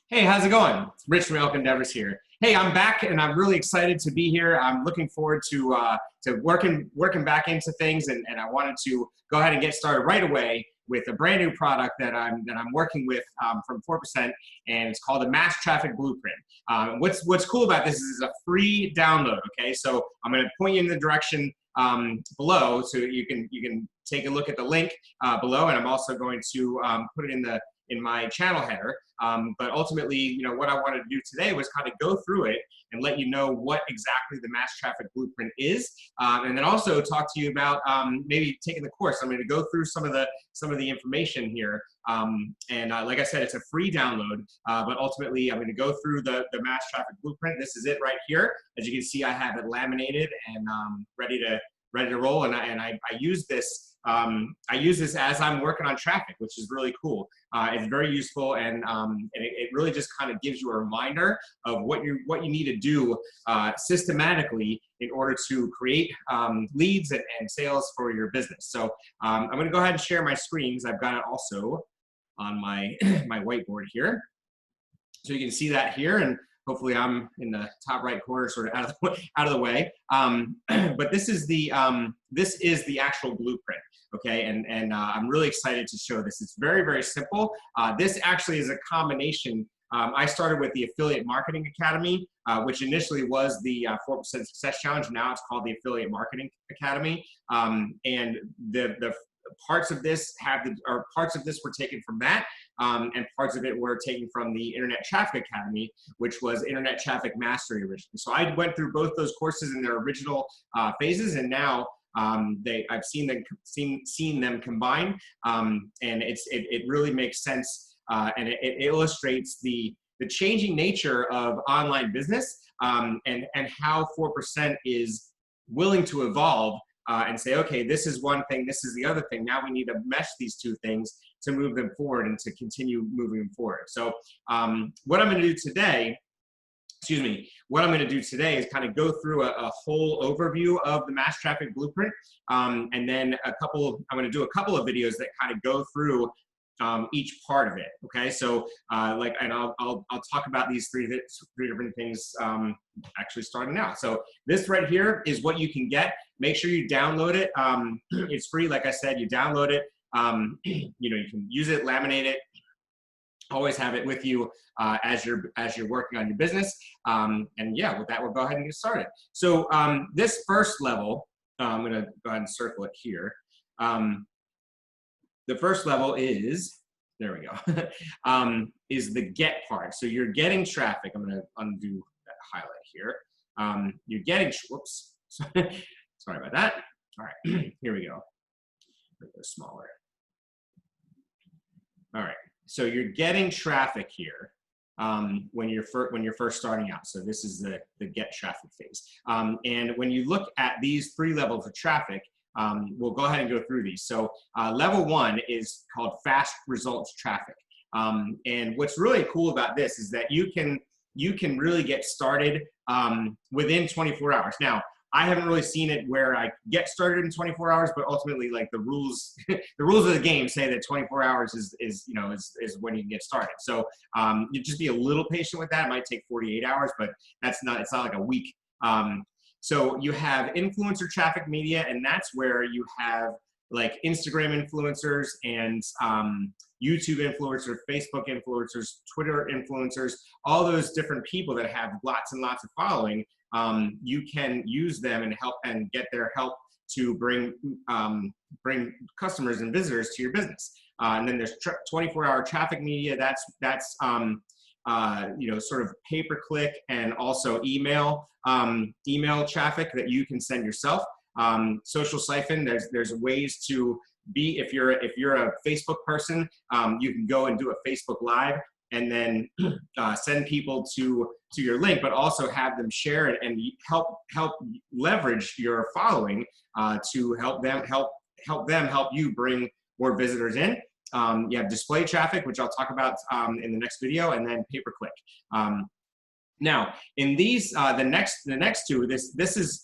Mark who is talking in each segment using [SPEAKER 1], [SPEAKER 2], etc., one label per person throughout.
[SPEAKER 1] Hey, how's it going? It's Rich from Elk Endeavors here. Hey, I'm back and I'm really excited to be here. I'm looking forward to working back into things, and I wanted to go ahead and get started right away with a brand new product that I'm working with from 4%, and it's called the Mass Traffic Blueprint. What's cool about this is it's a free download. Okay, so I'm going to point you in the direction below, so you can take a look at the link below, and I'm also going to put it in my channel header. But ultimately, what I wanted to do today was kind of go through it and let you know what exactly the Mass Traffic Blueprint is, and then also talk to you about maybe taking the course. I'm going to go through some of the information here, and like I said, it's a free download. But ultimately, I'm going to go through the Mass Traffic Blueprint. This is it right here. As you can see, I have it laminated and ready to roll. And I use this. I use this as I'm working on traffic, which is really cool. It's very useful, and it really just kind of gives you a reminder of what you need to do systematically in order to create leads and sales for your business. So I'm going to go ahead and share my screens. I've got it also on my my whiteboard here, so you can see that here, and hopefully I'm in the top right corner, sort of out of the way. But this is the actual blueprint. Okay, and I'm really excited to show this. It's very, very simple. This actually is a combination. I started with the Affiliate Marketing Academy, which initially was the 4% Success Challenge. Now it's called the Affiliate Marketing Academy. And the parts of this were taken from that, and parts of it were taken from the Internet Traffic Academy, which was Internet Traffic Mastery originally. So I went through both those courses in their original phases, and now I've seen them combine, and it really makes sense, and it illustrates the changing nature of online business, and how 4% is willing to evolve and say, okay, this is one thing, this is the other thing. Now we need to mesh these two things to move them forward and to continue moving them forward. So what I'm going to do today. What I'm going to do today is kind of go through a whole overview of the Mass Traffic Blueprint, and then I'm going to do a couple of videos that kind of go through each part of it. Okay, so and I'll talk about these three different things actually starting now. So this right here is what you can get. Make sure you download it. It's free, like I said. You download it. You can use it, laminate it. Always have it with you as you're working on your business. And yeah, with that, we'll go ahead and get started. So this first level, I'm going to go ahead and circle it here. The first level is, there we go, is the get part. So you're getting traffic. I'm going to undo that highlight here. You're getting, whoops, sorry about that. All right, here we go. Make it smaller. All right. So you're getting traffic here when you're first starting out. So this is the get traffic phase. And when you look at these three levels of traffic, we'll go ahead and go through these. So level one is called fast results traffic. And what's really cool about this is that you can really get started within 24 hours. Now, I haven't really seen it where I get started in 24 hours, but ultimately, like the rules of the game say that 24 hours is when you can get started. So you just be a little patient with that. It might take 48 hours, but it's not like a week. So you have influencer traffic media, and that's where you have like Instagram influencers and YouTube influencers, Facebook influencers, Twitter influencers, all those different people that have lots and lots of following. You can use them and get their help to bring customers and visitors to your business. And then there's 24-hour traffic media. That's sort of pay-per-click and also email traffic that you can send yourself. Social siphon. There's ways to be, if you're a Facebook person, you can go and do a Facebook Live and then send people to your link, but also have them share it and help leverage your following to help them you bring more visitors in. You have display traffic, which I'll talk about in the next video, and then pay-per-click. Now, in these the next two, this is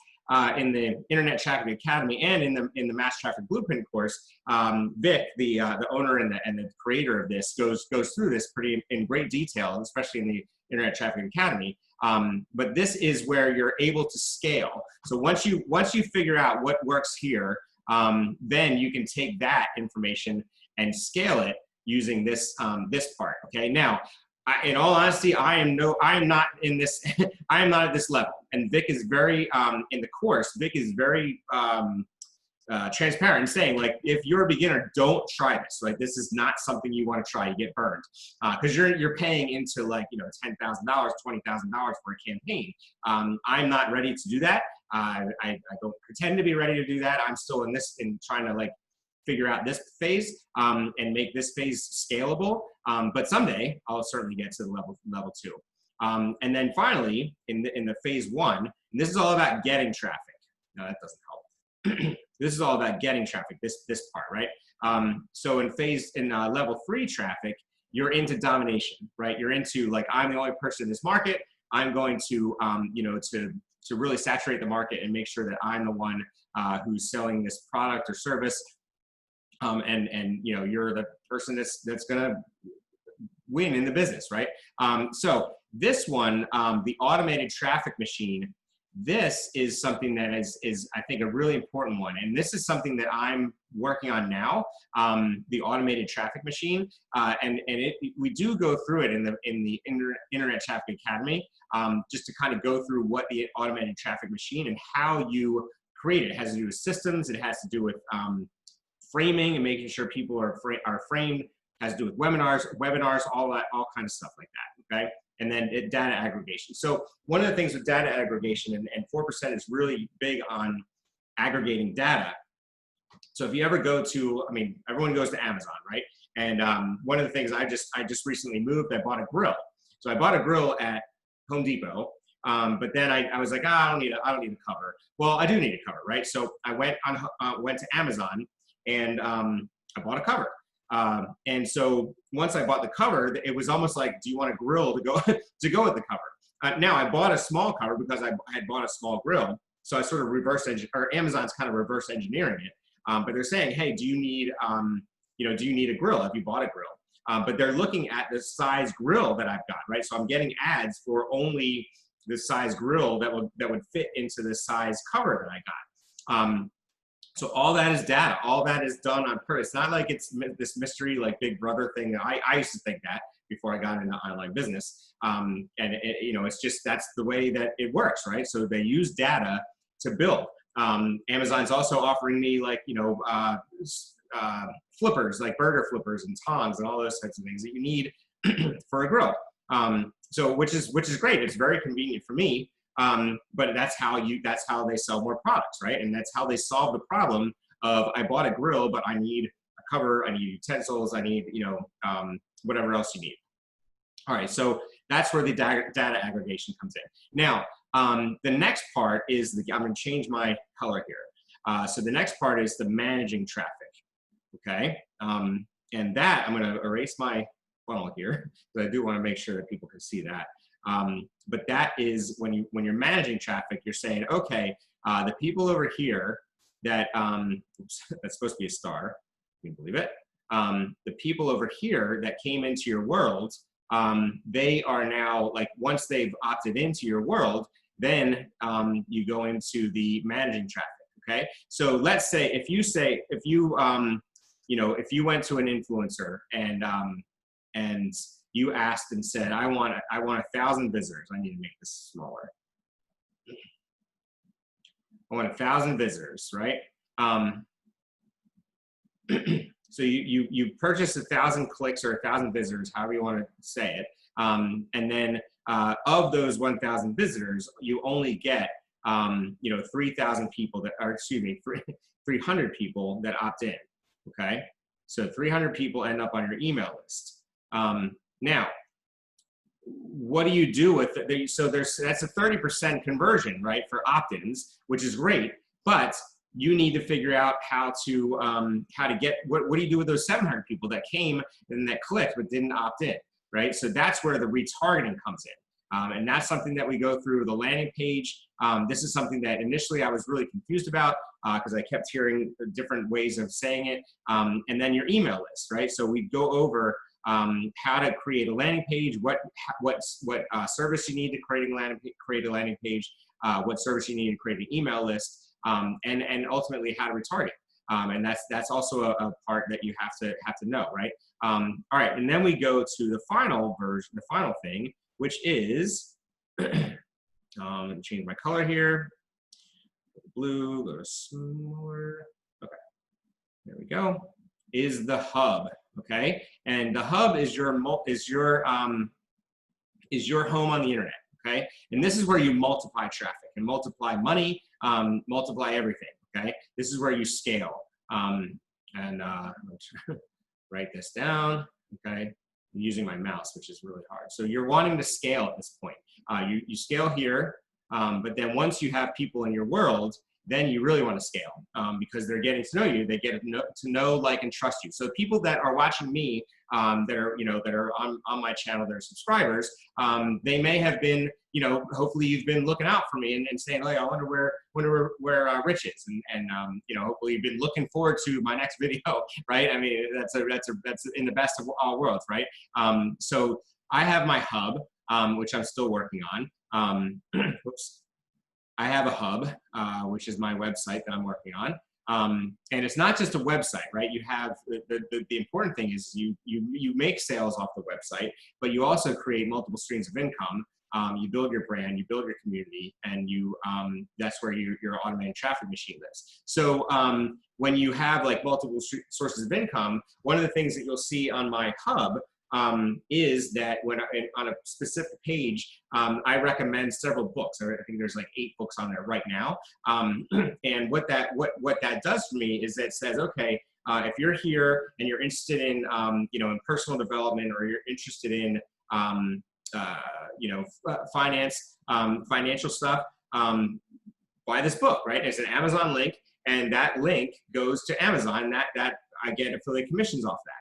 [SPEAKER 1] in the Internet Traffic Academy and in the Mass Traffic Blueprint course, Vick, the owner and the creator of this, goes through this pretty in great detail, especially in the Internet Traffic Academy. But this is where you're able to scale. So once you figure out what works here, then you can take that information and scale it using this this part. Okay. Now, in all honesty, I am not in this. I am not at this level. And Vick is very in the course. Vick is very transparent, saying like, if you're a beginner, don't try this. Like, this is not something you want to try. You get burned because you're paying into like $10,000, $20,000 for a campaign. I'm not ready to do that. I don't pretend to be ready to do that. I'm still in trying to like figure out this phase and make this phase scalable. But someday I'll certainly get to the level 2. And then finally, in the phase 1, and this is all about getting traffic. No, that doesn't help. This is all about getting traffic, this part, right? So in level 3 traffic, you're into domination, right? You're into like, I'm the only person in this market. I'm going to, to really saturate the market and make sure that I'm the one who's selling this product or service. And you're the person that's gonna win in the business, right? So this one, the automated traffic machine, this is something that is I think a really important one, and this is something that I'm working on now. The automated traffic machine, and we do go through it in the Internet Traffic Academy, just to kind of go through what the automated traffic machine and how you create it. It has to do with systems. It has to do with framing and making sure people are framed, has to do with webinars, all kind of stuff like that, okay? And then data aggregation. So one of the things with data aggregation, and 4% is really big on aggregating data. So if you ever go to, everyone goes to Amazon, right? And one of the things I just recently moved, I bought a grill. So I bought a grill at Home Depot, but then I was like, I don't need a cover. Well, I do need a cover, right? So I went to Amazon, and I bought a cover. And so once I bought the cover, it was almost like, do you want a grill to go with the cover? Now I bought a small cover because I had bought a small grill. So I sort of Amazon's kind of reverse engineering it. But they're saying, hey, do you need a grill? Have you bought a grill? But they're looking at the size grill that I've got, right? So I'm getting ads for only the size grill that would fit into the size cover that I got. So all that is data. All that is done on purpose. It's not like it's this mystery, like Big Brother thing. I used to think that before I got into online business. And it's just, that's the way that it works, right? So they use data to build. Amazon's also offering me like, flippers, like burger flippers and tongs and all those types of things that you need for a grill. So which is great. It's very convenient for me. But that's how they sell more products, right? And that's how they solve the problem of, I bought a grill, but I need a cover, I need utensils, I need, whatever else you need. All right, so that's where the data aggregation comes in. Now, the next part is I'm gonna change my color here. So the next part is the managing traffic, okay? And that, I'm gonna erase my funnel here, but I do wanna make sure that people can see that. But that is when you're managing traffic, you're saying, okay, the people over here that, oops, that's supposed to be a star, can you believe it? The people over here that came into your world, they are now, like, once they've opted into your world, then you go into the managing traffic, okay? So let's say, if you went to an influencer and you asked and said, I want 1,000 visitors. I need to make this smaller. I want 1,000 visitors, right? So you purchase 1,000 clicks or 1,000 visitors, however you want to say it. And then of those 1,000 visitors, you only get 3,000 people that are, 300 people that opt in, okay? So 300 people end up on your email list. Now, what do you do with it? So that's a 30% conversion, right, for opt-ins, which is great, but you need to figure out how to get, what do you do with those 700 people that came and that clicked but didn't opt in, right? So that's where the retargeting comes in. And that's something that we go through. The landing page, this is something that initially I was really confused about because I kept hearing different ways of saying it. And then your email list, right? So we go over how to create a landing page, what service you need to create a landing page, what service you need to create an email list, and ultimately how to retarget. And that's also a part that you have to know, right? All right, and then we go to the final version, the final thing, which is, let me change my color here. Blue, go to smaller. Okay, there we go. Is the hub, okay? And the hub is your home on the internet, okay? And this is where you multiply traffic and multiply money, multiply everything, okay? This is where you scale. I'm gonna write this down, okay? I'm using my mouse, which is really hard. So you're wanting to scale at this point. You scale here, but then once you have people in your world, then you really want to scale because they're getting to know you. They get to know, like, and trust you. So people that are watching me, that are on my channel, that are subscribers, they may have been, hopefully you've been looking out for me and saying, "Hey, I wonder where Rich is," and hopefully you've been looking forward to my next video, right? I mean, that's in the best of all worlds, right? So I have my hub, which I'm still working on. Whoops. I have a hub, which is my website that I'm working on. And it's not just a website, right? You have the important thing is you make sales off the website, but you also create multiple streams of income. You build your brand, you build your community, and that's where your automated traffic machine lives. So when you have like multiple sources of income, one of the things that you'll see on my hub is that when on a specific page, I recommend several books. I think there's like 8 books on there right now. And what that does for me is it says, okay, if you're here and you're interested in in personal development, or you're interested in finance, financial stuff, buy this book, right? It's an Amazon link, and that link goes to Amazon. That I get affiliate commissions off that.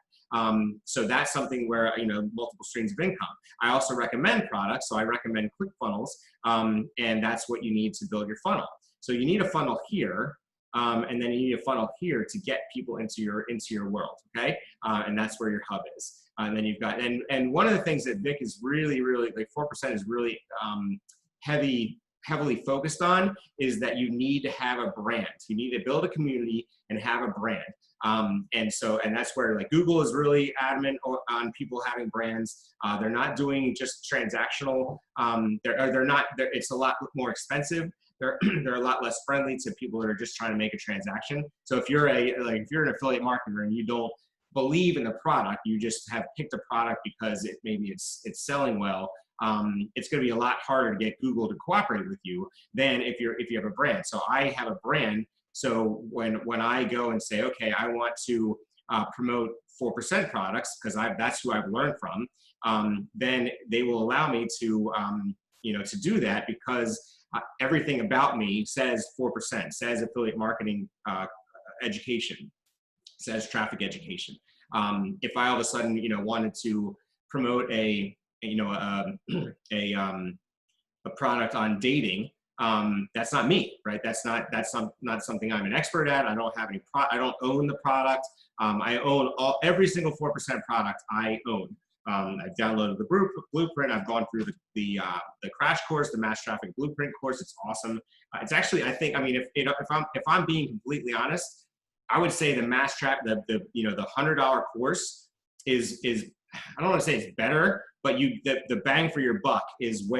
[SPEAKER 1] So that's something where, multiple streams of income. I also recommend products. So I recommend ClickFunnels, and that's what you need to build your funnel. So you need a funnel here, and then you need a funnel here to get people into your world, okay? And that's where your hub is. And then you've got, and one of the things that Vick is really, like 4% is really heavily focused on is that you need to have a brand. You need to build a community and have a brand. And that's where like Google is really adamant on people having brands. They're not doing just transactional. It's a lot more expensive. They're a lot less friendly to people that are just trying to make a transaction. So if you're an affiliate marketer and you don't believe in the product, you just have picked a product because it's selling well. It's going to be a lot harder to get Google to cooperate with you than if you have a brand. So I have a brand. So when I go and say, okay, I want to promote 4% products because that's who I've learned from, then they will allow me to do that because everything about me says 4%, says affiliate marketing education, says traffic education. If I all of a sudden wanted to promote a product on dating, that's not me, right? That's not something I'm an expert at. I don't have any I don't own the product. I own every single 4% product I own. I've downloaded the blueprint. I've gone through the crash course, the mass traffic blueprint course. It's awesome. It's actually, I think, I mean, if I'm being completely honest, I would say the mass traffic, the $100 course is I don't want to say it's better, but the bang for your buck is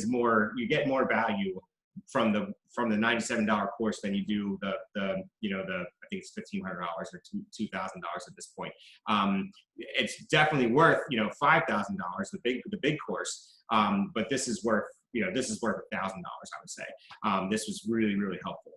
[SPEAKER 1] more. You get more value from the $97 course than you do the I think it's $1,500 or $2,000 at this point. It's definitely worth $5,000, the big course. But this is worth $1,000, I would say. This was really, really helpful.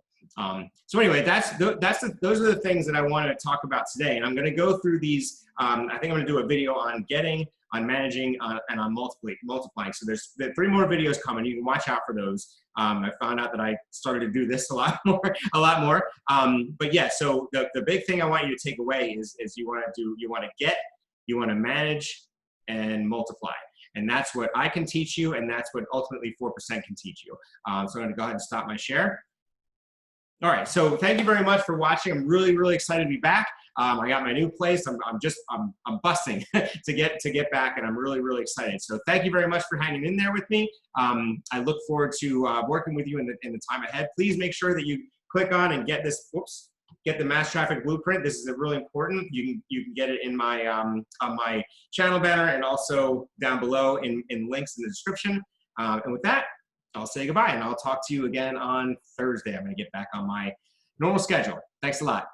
[SPEAKER 1] So anyway, those are the things that I wanted to talk about today, and I'm going to go through these. I think I'm going to do a video on getting, on managing, and on multiplying. So there's 3 more videos coming. You can watch out for those. I found out that I started to do this a lot more. But yeah, so the big thing I want you to take away is you want to get, you want to manage, and multiply. And that's what I can teach you, and that's what ultimately 4% can teach you. So I'm going to go ahead and stop my share. All right, so thank you very much for watching. I'm really, really excited to be back. I got my new place. I'm busting to get back, and I'm really, really excited. So thank you very much for hanging in there with me. I look forward to working with you in the time ahead. Please make sure that you click on and get this. Whoops. Get the mass traffic blueprint. This is really important. You can get it in my on my channel banner and also down below in links in the description. And with that, I'll say goodbye, and I'll talk to you again on Thursday. I'm going to get back on my normal schedule. Thanks a lot.